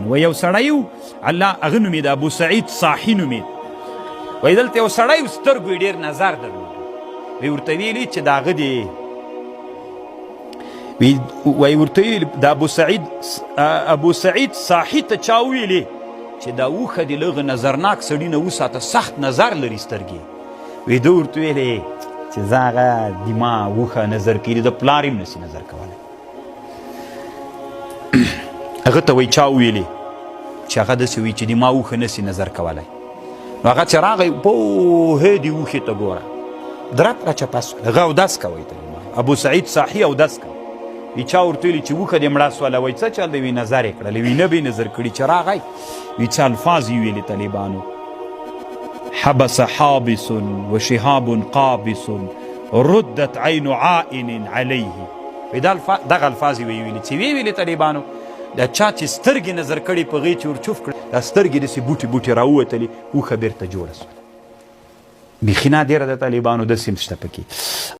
طالبان و یو سړی و الله هغه نومېد ابو سعید صاحي نومېد وایي دلته یو سړی و سترګو یې ډېر نظر درلود وایي ورته ویلي چې د هغه دی وایي ورته ویلي د ابو سعید صاحي ته چا وویلې چې دا اوښه دې لږ نظرناک سړي نه وساته سخت نظر لري سترګې وایي ده ورته ویلې چې زه هغه دما اوښه نظر کوي د پلار یې هم نسي نظر کولی هغه ته وایي چا وویلې چې هغه داسې وایي چې دما اوښه نسي نظر کولی نو هغه چې راغی پوهې دې اوښې ته ګوره درد راچپه سول هغه اودس کوی ابو سعید صاحي اودس کوي وی چا ورته ویلي چې اوښه دې مړه سوله وایي څه چل دی وی نظر یې کړلی وی نه به یې نظر کړي چې راغی وی څه الفاظ یې ویلي طالبانو حبس حابس وشهاب قابس ردت عین عائن علیه وی دغه الفاظ یې ویلي چې وی ویلي طالبانو دا چا چې سترګې نظر کړي په هغې چې ورچوف کړي دا سترګې داسې بوټې بوټې راووتلې اوښه بېرته جوړه سوله بیخي نادره د طالبانو داسې هم شته پکې